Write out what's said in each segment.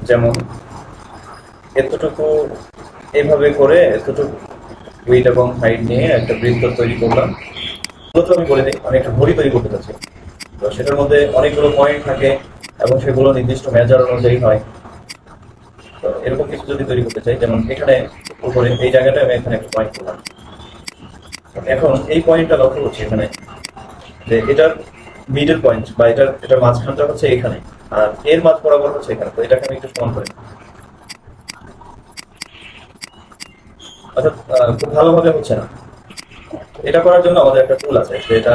যেমন এতটুকু এইভাবে করে এতটুকু উইড এবং হাইট নিয়ে একটা বৃত্ত তৈরি করলাম। মূলত আমি বলে দিই, আমি একটা ঘড়ি তৈরি করতে চাচ্ছি। তো সেটার মধ্যে অনেকগুলো পয়েন্ট থাকে এবং সেগুলো নির্দিষ্ট মেজার অনুযায়ী হয়। তো এরকম কিছু যদি তৈরি করতে চাই, যেমন এখানে উপরে এই জায়গাটা আমি এখানে একটা পয়েন্ট করলাম। এখন এই পয়েন্টটা লক্ষ্য করছি এখানে যে এটার মিডল পয়েন্ট বা এটার মাঝখানটা হচ্ছে এখানে, আর এর মাঝ বরাবর হচ্ছে এখানে। তো এটাকে আমি একটু সমান করি। অর্থাৎ খুব ভালোভাবে হচ্ছে না। এটা করার জন্য আমাদের একটা টুল আছে, যেটা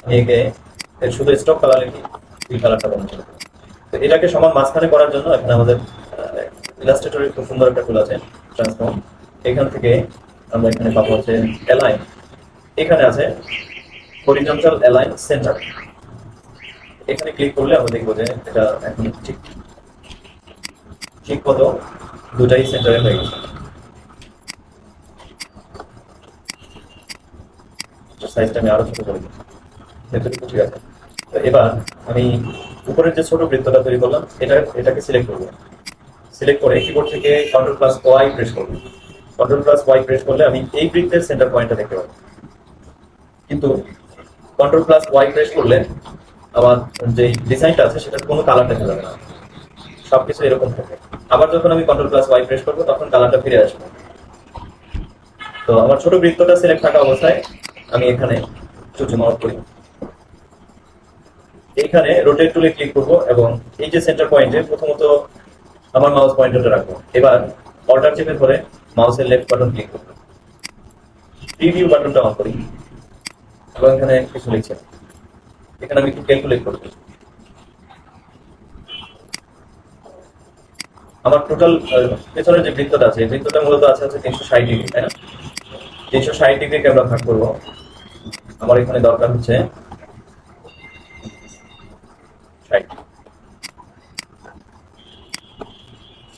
আমি একে শুধু স্টক কালার লিখি, এই কালারটা বন্ধ করে। তো এটাকে সমান মাঝখানে করার জন্য এখানে আমাদের ইলাস্ট্রেটরের খুব সুন্দর একটা টুল আছে, ট্রান্সফর্ম। এখান থেকে আমরা এখানে পাবো হচ্ছে অ্যালাইন। এখানে আছে হরিজন্টাল অ্যালাইন সেন্টার। এখানে ক্লিক করলে আমরা দেখবো যে এটা এখন ঠিক ঠিক মতো দুটাই সেন্টারে হয়ে গেছে। সাইজটা আমি আরো ছোট করে দিই, এতটুকু ঠিক আছে। তো এবার আমি উপরের যে ছোট বৃত্তটা তৈরি করলাম এটাকে সিলেক্ট করবো। সিলেক্ট করে কিবোর্ড থেকে কন্ট্রোল+Y প্রেস করবো। কন্ট্রোল+Y প্রেস করলে আমি এই বৃত্তের সেন্টার পয়েন্টটা দেখতে পাবো। কিন্তু কন্ট্রোল+Y প্রেস করলে আমার যে ডিজাইনটা আছে সেটার কোনো কালার দেখা যাবে না, সবকিছু এরকম থাকে। আবার যখন আমি কন্ট্রোল+Y প্রেস করবো তখন কালারটা ফিরে আসবে। তো আমার ছোট বৃত্তটা সিলেক্ট থাকা অবস্থায় আমি এখানে জুম আউট করি। এইখানে রোটেট টুলে ক্লিক করব এবং এই যে সেন্টার পয়েন্টে প্রথমত আমার মাউস পয়েন্টারটা রাখবো। এবার অল্টার চেপে ধরে মাউসের লেফট বাটন ক্লিক করব। প্রিভিউ বাটনটা অন করি এবং এখানে কিছু লিখছে। এখানে আমি একটু ক্যালকুলেট করব। আমার টোটাল পেছনের যে বৃত্তটা আছে এই বৃত্তটা মূলত আছে হচ্ছে 360 ডিগ্রি, তাই না? 360 ডিগ্রিকে আমরা ভাগ করব। আমার এখানে দরকার হচ্ছে 60।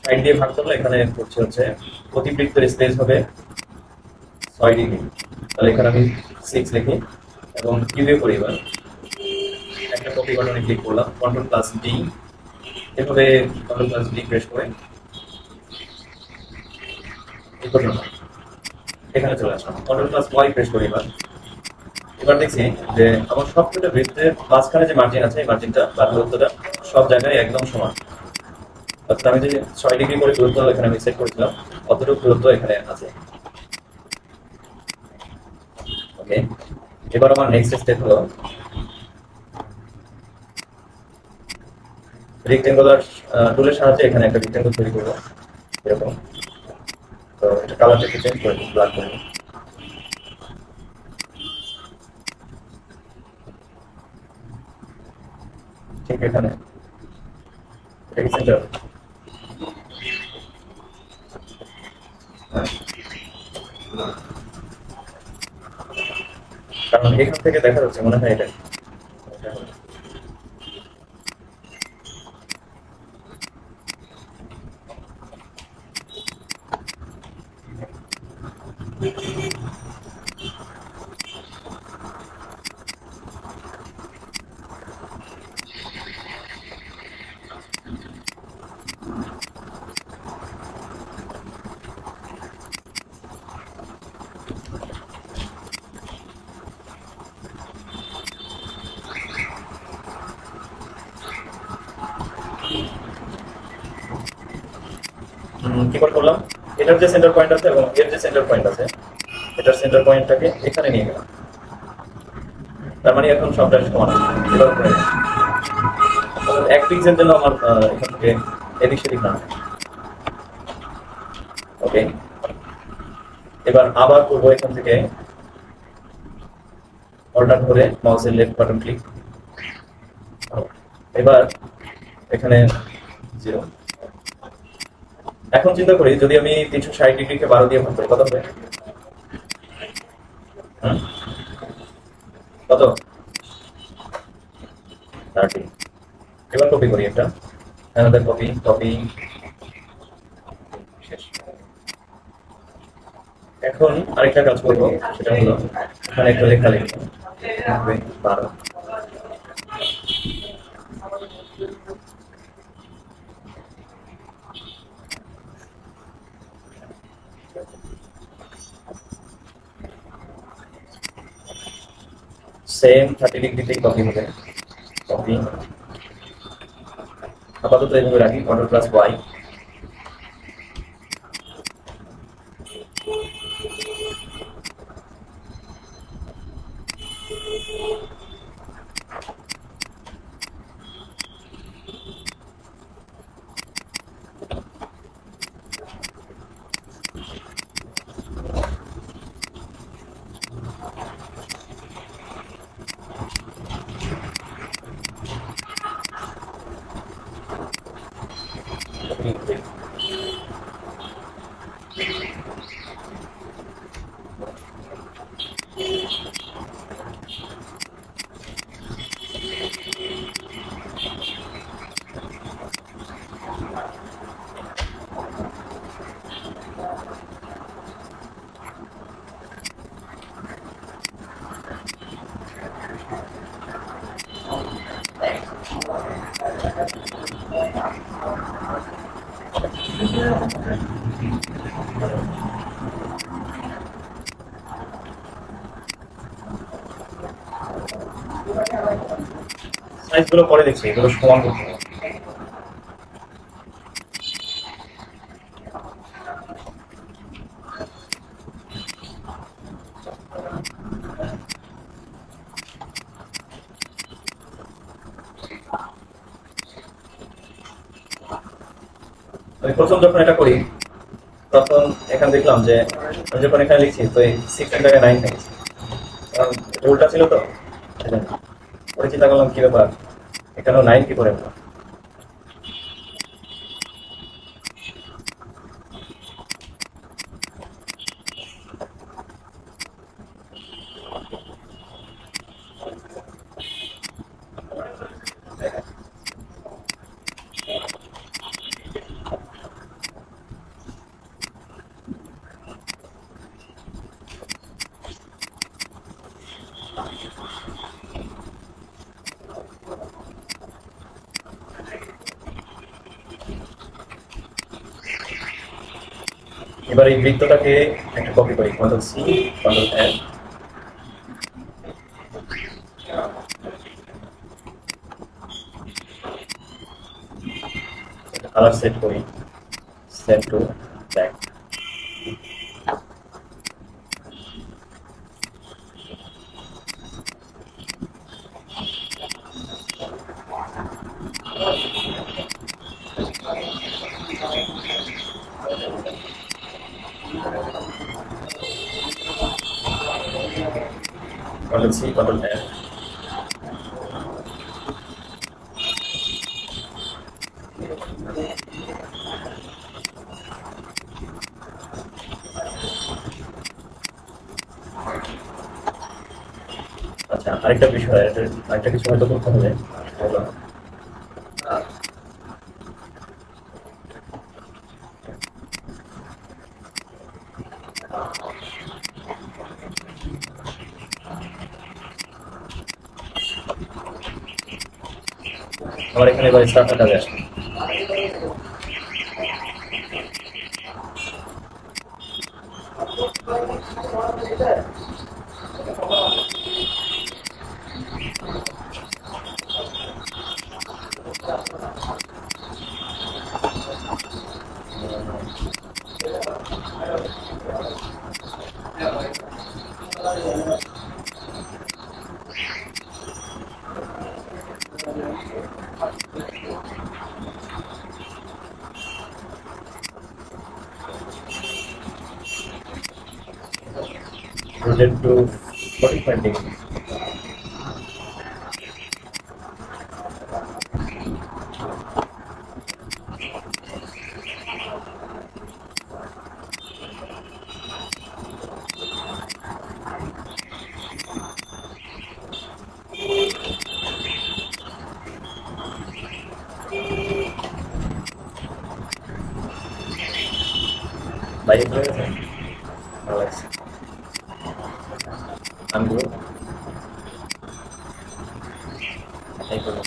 60 দিয়ে ভাগ করলে এখানে হচ্ছে প্রতিবৃত্তের স্পেস হবে 6 ডিগ্রি। তাহলে এখানে আমি 6 লিখি এবং প্রিভিউ করি। এবার একটা কপি বাটনে ক্লিক করলাম, কন্ট্রোল+D, এভাবে কন্ট্রোল+D প্রেস করে এই পর্যন্ত এখানে চলে আসলাম। কন্ট্রোল+Y প্রেস করি। এবার দেখছি যে আমার সবকটা বৃত্তের মাঝখানে যে মার্জিন আছে এই মার্জিনটা বা দূরত্বটা সব জায়গায় একদম সমান। অর্থাৎ আমি যে 6 ডিগ্রি করে দূরত্ব এখানে আমি সেট করেছিলাম অতটুকু দূরত্ব এখানে আছে। ওকে, এবার আমার নেক্সট স্টেপ হলো রেক্টেঙ্গুলার টুলের সাহায্যে এখানে একটা রেক্টেঙ্গল তৈরি করবো এরকম। তো এটা কালারটা একটু চেঞ্জ করে দিই, ব্ল্যাক করে দিই। ঠিক এখানে এটা কি সেন্টার? কারণ এখান থেকে দেখা যাচ্ছে মনে হয় এটা। কি করে করলাম, এটার যে সেন্টার পয়েন্ট আছে এবং এর যে সেন্টার পয়েন্ট আছে এটার সেন্টার পয়েন্টটাকে এখানে নিয়ে গেলাম। তার মানে এখন সবটা সমান। এবার এক পিক্সেল জন্য আমার এখান থেকে এদিক সেদিক না। ওকে, এবার আবার করবো এখান থেকে অল্টার ধরে মাউসের লেফট বাটন ক্লিক। এবার এখানে 0। এখন চিন্তা করি যদি আমি 360 ডিগ্রিকে 12 দিয়ে ভাগ করি কত হবে? কত? 30। এবার কপি করি একটা, অ্যানাদার কপি শেষ। এখন আরেকটা কাজ করবো, সেটা হলো এখানে একটা লেখা লিখবো 12। সেম 30 ডিগ্রিতেই কপি হবে। কপি আপাতত এইভাবে রাখি, কন্ট্রোল প্লাস ওয়াই। সাইজগুলো পরে দেখছি, এগুলো সমান করতে হবে। আমি প্রথম যখন এটা করি তখন এখানে দেখলাম যে আমি যখন এখানে লিখছি তো এই 6 এর জায়গায় 9 থাকছে, কারণ এটা উল্টা ছিল তো। পরে চিন্তা করলাম কি ব্যাপার, এখানেও 9 কি করে হলো। এবার এই বৃত্তটাকে একটা কপি করি, control C, control L. Colour set করি, set to black. Control C, control L. আচ্ছা, আরেকটা বিষয়, আরেকটা কিছু হয়তো করতে হবে। আমার এখানে এবার স্টার্ট কাজে আসবে। Rotate to 45 degrees. বাইরে চলে গেছে, ভালো লাগছে। আনগুলো এই করবো।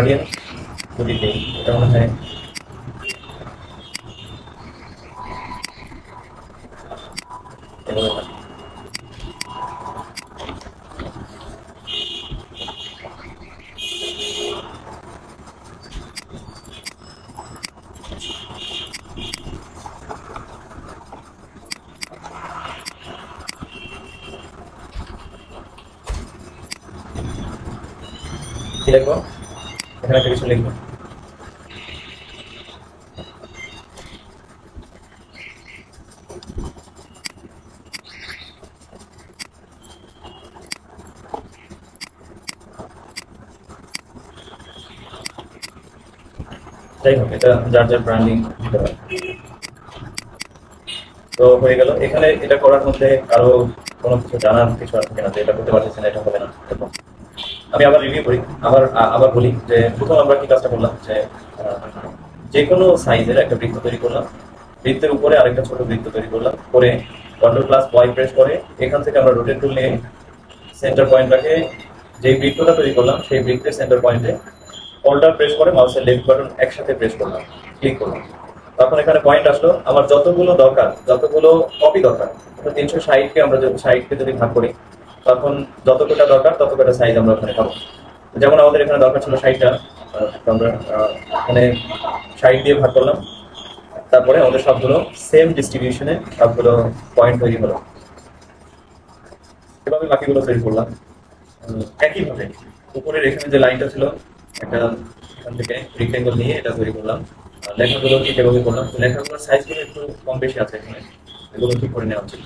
গ্রাডিয়েন্ট যদি দিই, এটা মনে হয় এভাবে না। কি লিখবো? এখানে একটা কিছু লিখবো। যাই হোক, এটা যার যার ব্র্যান্ডিং দিতে পারে। তো হয়ে গেল। এখানে এটা করার মধ্যে আরো কোনো কিছু জানার কিছু আছে কিনা, যে এটা করতে পারতেছি না, এটা হবে না এরকম? আমি আবার রিভিউ করি, আবার বলি যে প্রথম আমরা কি কাজটা করলাম, যে যে কোনো সাইজের একটা বৃত্ত তৈরি করলাম, বৃত্তের উপরে আরেকটা ছোট বৃত্ত তৈরি করলাম, করে কন্ট্রোল প্লাস ওয়াই প্রেস করে এখান থেকে আমরা রোটেট টুল নিয়ে সেন্টার পয়েন্টটাকে, যেই বৃত্তটা তৈরি করলাম সেই বৃত্তের সেন্টার পয়েন্টে অল্টার প্রেস করে মাউসের লেফট বাটন একসাথে প্রেস করলাম, ক্লিক করলাম। তখন এখানে পয়েন্ট আসলো। আমার যতগুলো দরকার, যতগুলো কপি দরকার, 360কে আমরা 60কে যদি ভাগ করি, তখন যতটা দরকার ততটা সাইজ আমরা ওখানে পাবো। যেমন আমাদের এখানে দরকার ছিল 60টা, আমরা এখানে 60 দিয়ে ভাগ করলাম। তারপরে আমাদের সবগুলো সেম ডিস্ট্রিবিউশনে সবগুলো পয়েন্ট তৈরি হলো। এভাবে বাকিগুলো তৈরি করলাম। একইভাবে উপরের এখানে যে লাইনটা ছিল, একটা এখান থেকে রেক্টেঙ্গল নিয়ে এটা তৈরি করলাম। লেখাগুলো ঠিক এভাবে করলাম। লেখাগুলোর সাইজগুলো একটু কম বেশি আছে এখানে, এগুলো ঠিক করে নেওয়া উচিত।